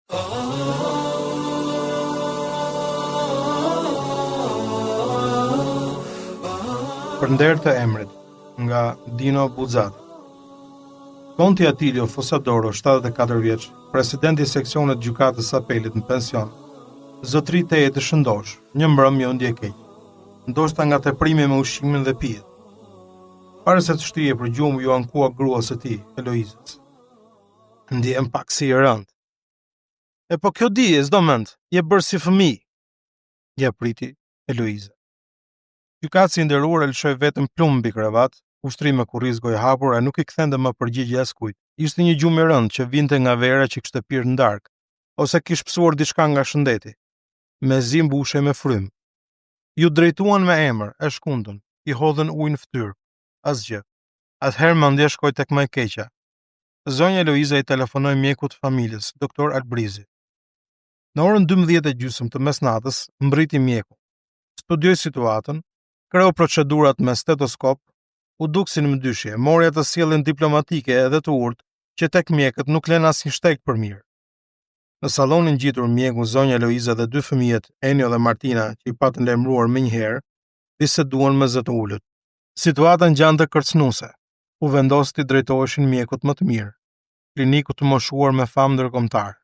Për nder të emrit, nga Dino Buzzati. Konti Atilio Fosadoro, 74 vjeç, presidenti i seksionit gjykatës së apelit në pension, zotëri teje të shëndosh, një mbrëmje ndje keq, ndoshta nga teprimi me ushqimin dhe pijet. Para se të shtrije për gjumë ju ankua gruas së tij, Eloizës. Ndjem pak si i rënd. E po kjo di, s'do mend, je bërë si fëmijë. Ja priti Eloiza. Gjykatësi i nderuar e lëshoi vetëm plumb mbi kravat, ushtri me kurriz gojë hapur e nuk i kthente më përgjigje askujt. Ishte një gjumë e rëndë që vinte nga vera që kishte pirë në darkë, ose kish psuar diçka nga shëndeti. Mezi mbushej me frym. Ju drejtuan me emër, e shkundën, i hodhën ujë në fytyrë. Asgjë. Atëherë mendja shkoi tek më e keqja. Zonja Eloiza i telefonoi mjekut të familjes, doktor Albrizi. Në orën 12:30 të mesnatës, mbriti mjeku. Studioi situatën, kreu procedurat me stetoskop, u duk si në mdyshje, mori atë sjelljen diplomatike edhe të urtë, që tek mjekët nuk lën asnjë shtek për mirë. Në sallonin ngjitur mjeku, zonja Eloiza dhe dy fëmijët, Enio dhe Martina, që i patën lajmëruar menjëherë, biseduan me zë të ulët. Situata ngjante kërcënuese. U vendos të drejtoheshin mjekut më të mirë, kliniku të moshuar me famë ndërkombëtar.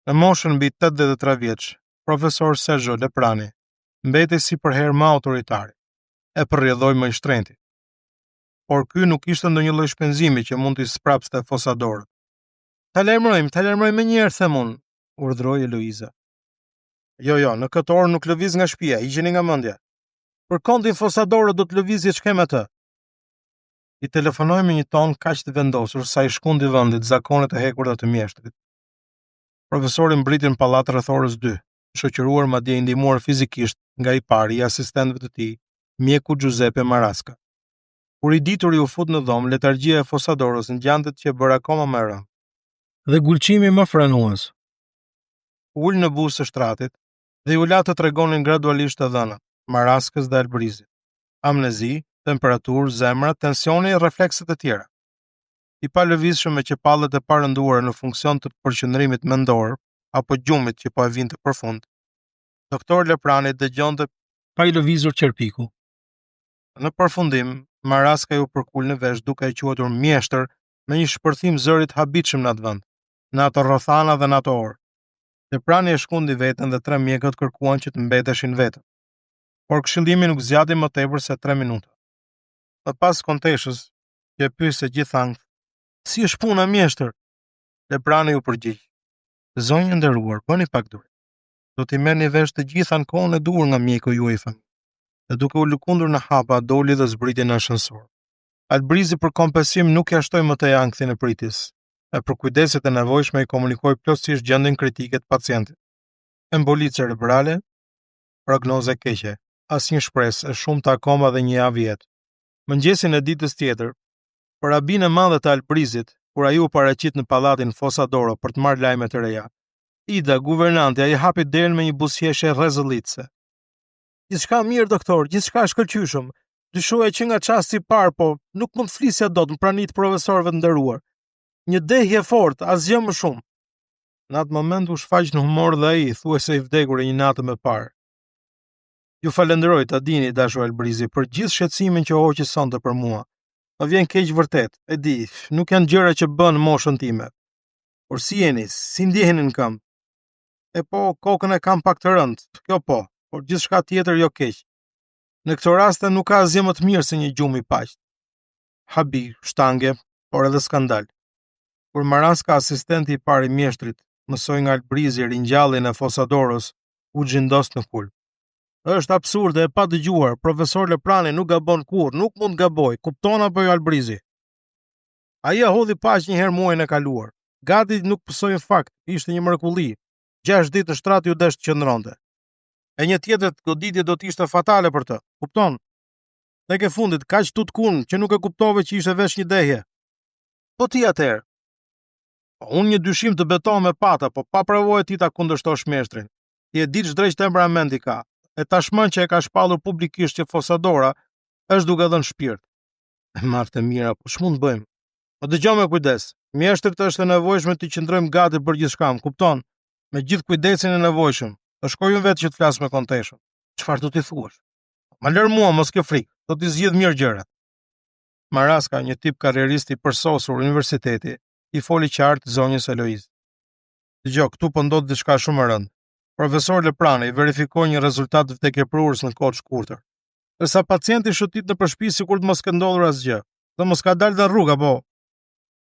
Në moshën mbi 83 vjeç, profesor Sergio Leprani mbeti si përherë më autoritar, e përrjedhoi më i shtrenjtë. Por ky nuk ishte ndonjë lloj shpenzimi që mund t'i sprapste Fosadorët. Ta lajmërojmë më njëherë, them unë, urdhroi Eloiza. Jo, në këtë orë nuk lëviz nga shtëpia, hiqeni nga mendja. Për kontin Fosadorët do të lëvizje ç'kem atë. I telefonoi me një ton kaq të vendosur sa i shkundi vendit zakonet e hekurta të mjeshtrit. Profesori mbriti në pallat rreth orës 2, shoqëruar madje i ndihmuar fizikisht nga i pari i asistentëve të tij, mjeku Giuseppe Marasca. Kur i dituri u fut në dhomë, letargjia e Fosadorës ngjante që bëra akoma më e rëndë. Dhe gulqimi më frenues. Ul në buzë së shtratit dhe u la të tregonin gradualisht të dhënat, Marascës dhe Albrizit. Amnezi, temperaturë, zemra, tensioni, reflekset e tjera. I pa lëvizshëm me qepallet e parënduara në funksion të përqendrimit mendor apo gjumit që po e vinte përfund. Doktor Leprani dëgjonte pa i lëvizur qerpiku. Në përfundim, Marasca ju përkul në vesh duke e quajtur mjeshtër me një shpërthim zërit habitshëm në atë vend, në ato rrethana dhe në ato orë. Leprani e shkundi veten dhe 3 mjekët kërkuan që të mbeteshin vetëm. Por këshillimi nuk zgjati më tepër se 3 minuta. Më pas konteshës, që e pyeste gjithanë, si është puna mjeshtër? Leprani u përgjigj. Zonjë nderuar, bëni pak durim. Do t'i merrni vesh të gjitha në kohën e duhur nga mjeku juaj i familjes. Dhe duke u lëkundur në hapa, doli dhe zbriti në ashensor. Albrizi për kompensim nuk ja shtoi më të ankthjen e pritjes, e për kujdeset e nevojshme i komunikoi plotësisht gjendjen kritike të pacientit. Emboli cerebrale, prognoze keqe, asnjë shpresë, e shumta akoma dhe një javë jetë. Mëngjesin e ditës tjetër, për rabinë e madhe të Albrizit, kur ai u paraqit në pallatin Fosadoro për të marrë lajme të reja, Ida, guvernantja, i hapi derën me një buzëqeshje rrezullitse. Gjithçka mirë, doktor, gjithçka shkëlqyshëm. Dyshoja që nga çasti i parë, po nuk mund të flisja dot në praninë të profesorëve të nderuar. Një dehje fort, asgjë më shumë. Në atë moment u shfaq në humor dhe ai, thuajse i vdekur e një natë më parë. Ju falenderoj, ta dini, dashur Albrizi, për gjithë shqetësimin që hoqi sonte për mua. Më vjen keq vërtet, e di, nuk janë gjëra që bën moshën time. Por si jeni, si ndjeheni në këmbë? E po, kokën e kam pak të rëndë, kjo po, por gjithçka tjetër jo keq. Në këtë rast nuk ka asgjë më të mirë se një gjumë i paqët. Habi, shtange, por edhe skandal. Kur Marasca, asistenti i parë i mjeshtrit, mësoi nga Albrizi ringjalljen e Fosadorës, u xhindos në kulp. Është absurde e pa dëgjuar, profesor Leprani nuk gabon kurrë, nuk mund gaboj, kupton apo jo Albrizi? Ai e hodhi paq një herë muajin e kaluar. Gati nuk pësoi në fakt, ishte një mrekulli. 6 ditë në shtrat ju desh të qëndronte. E një tjetër goditje do të ishte fatale për të, kupton? Tek e fundit kaq tutkun që nuk e kuptove që ishte vesh një dehje. Po ti atëherë. Unë një dyshim të beton me pata, po pa provojë ti ta kundërshtosh mjeshtrin. Ti e di ç'drejt temperamenti ka. E tashmën që e ka shpallur publikisht që Fosadora është duke dhënë shpirt. Martë e mira, po ç'mund bëjmë? Po dëgjoj me kujdes. Mjeshtrit është e nevojshme të qëndrojmë gati për gjithçka, kupton? me gjithë kujdesin e nevojshëm. Të shkoj unë vetë që të flas me konteshën. Çfarë do t'i thuash? Ma lër mua, mos ke frikë, do t'i zgjidh mirë gjërat. Maraska, një tip karrierist i përsosur universiteti, i foli qartë zonjës Eloiz. Dgjoj, këtu po ndodh diçka shumë e rëndë. Profesor Leprani verifikoi një rezultat vdekjeprurës në kohë të shkurtër. Ndërsa pacienti shëtit në shtëpi sikur të mos ka ndodhur asgjë, dhe mos ka dalë në rrugë apo.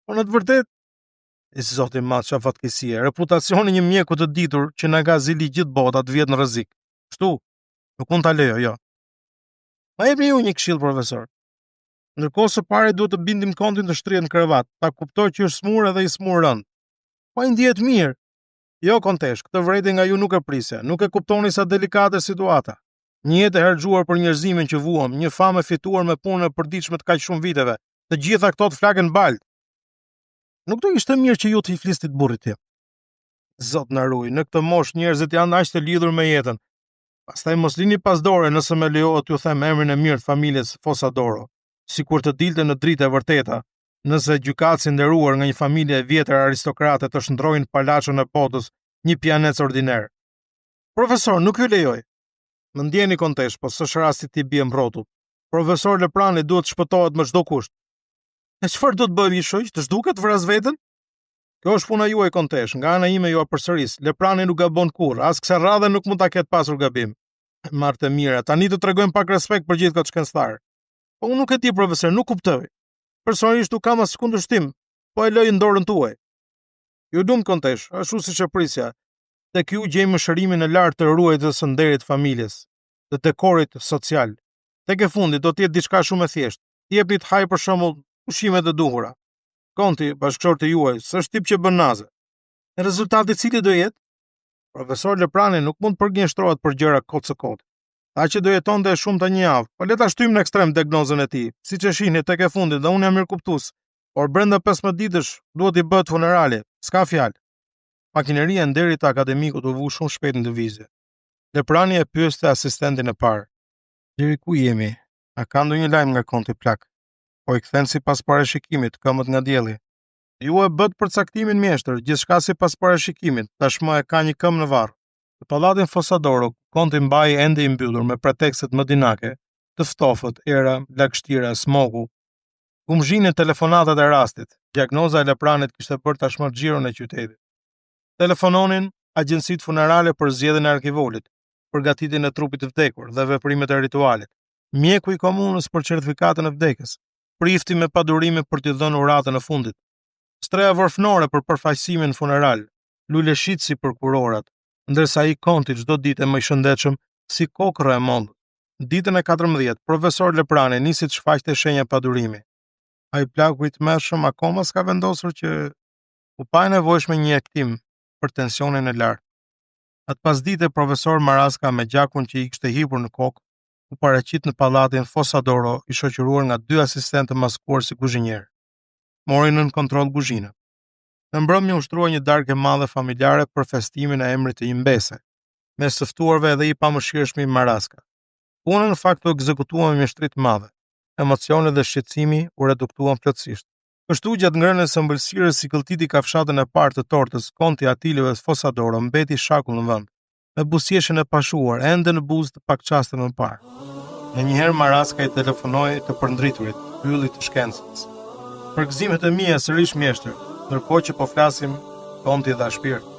Po në të vërtetë, e zoti madh, çfarë fatkeqësie, reputacioni një mjeku të ditur që na ka zili gjithë bota të vjet në rrezik. Kështu, nuk mund ta lejo, jo. Ma jepni ju një këshill, profesor. Ndërkohë së pari duhet të bindim kontin të shtrihet në krevat, ta kuptoj që është smur edhe i smur rënd. Po ai ndihet mirë. Jo, kontesh, këtë vërejtje nga ju nuk e prisja, nuk e kuptoni sa delikate situata. Një jetë e harxuar për njerëzimin që vuam, një famë e fituar me punën e përditshme të kaq shumë viteve, të gjitha këto të flakën balt. Nuk do ishte mirë që ju të i flistit burrit tim. Zot na ruaj, në këtë moshë njerëzit janë aq të lidhur me jetën. Pastaj mos lini pas dore nëse më lejohet t'ju them emrin e mirë të familjes Fosadoro, sikur të dilte në dritë e vërteta, nëse gjykatësi nderuar nga një familje e vjetër aristokrate të shndrojnë palachon e botës një pianec ordinar. Profesor, nuk ju lejoj. Më ndjeni kontesh, po s'është rasti ti bie mbrotut. Profesor Leprani duhet shpëtohet me çdo kusht. E çfarë do të bëjmë një shoq, të zhduket vras veten? Kjo është puna juaj, kontesh, nga ana ime ju përsëris. Leprani nuk gabon kurrë, as kësaj radhe nuk mund ta ketë pasur gabim. Martë mira, tani të tregojmë pak respekt për gjithë këtë shkencëtar. Po unë nuk e di, profesor, nuk kuptoj. Personalisht nuk kam as kundërshtim, po e loj në dorën tuaj. Ju dum, kontesh, ashtu siç e prisja. Tek ju gjejmë shërimin e lartë të ruajtjes së nderit të familjes, të dekorit social. Tek e fundit do të jetë diçka shumë e thjeshtë. Jepni të haj për shembull ushqimet e duhura. Konti, bashkëshorti juaj, s'është tip që bën naze. E rezultati cili do jetë? Profesor Leprani nuk mund përgjigjështrohet për gjëra kot së kot. Ta që do jetonte shumë të një javë, po le ta shtyjmë në ekstrem diagnozën e tij. Siç e shihni tek e fundit, dhe unë jam mirëkuptues, por brenda 15 ditësh duhet i bëhet funerali, s'ka fjalë. Makineria e nderit të akademikut u vu shumë shpejt në lëvizje. Leprani e pyeste asistentin e parë. Deri ku jemi? A ka ndonjë lajm nga konti plak? Po i kthen sipas parashikimit, këmbët nga dielli. Ju e bët përcaktimin mjeshtër, gjithçka sipas parashikimit, tashmë e ka një këmbë në varr. Në pallatin Fosadoro, konti mbaj ende i mbyllur me pretekstet më dinake, të ftofët, era, lagështira, smoku. Kumzhinë telefonatat e rastit. Diagnoza e Lepranit kishte bërë tashmë xhiron e qytetit. Telefononin agjencitë funerale për zgjedhjen e arkivolit, përgatitjen e trupit të vdekur dhe veprimet e ritualit. Mjeku i komunës për certifikatën e vdekjes, prifti me padurime për t'i dhënë uratën e fundit. Streja varfënore për përfaqësimin funeral, lule shitsi për kurorat, ndërsa ai konti çdo ditë më i shëndetshëm si kokra e mollë. Ditën e 14, profesor Leprani nisi të shfaqte shenja padurimi. Ai plaku i tmerrshëm akoma s'ka vendosur që u pa e nevojshme një hektim për tensionin e lartë. Atë pasdite profesor Maraska me gjakun që i kishte hipur në kokë, u paraqit në pallatin Fosadoro i shoqëruar nga 2 asistentë të maskuar si kuzhinier. Mori nën kontroll kuzhinën. Në mbrëmje ushtrua një darkë e madhe familjare për festimin e emrit të një mbese, mes të ftuarve edhe i pamëshirshëm i Maraska. Puna në fakt u ekzekutua me mjeshtri të madhe. Emocionet dhe shqetësimi u reduktuan plotësisht. Kështu gjatë ngrënies së ëmbëlsirës si këlltiti kafshatën e parë të tortës, konti Atilio Fosadoro mbeti shakull në vend, me buzëqeshjen e pashuar ende në buzë të pak çaste më parë. Njëherë Maraska i telefonoi të përndriturit, yllit të shkencës. Përgëzimet e mia sërish mjeshtër, ndërkohë që po flasim, konti dha shpirt.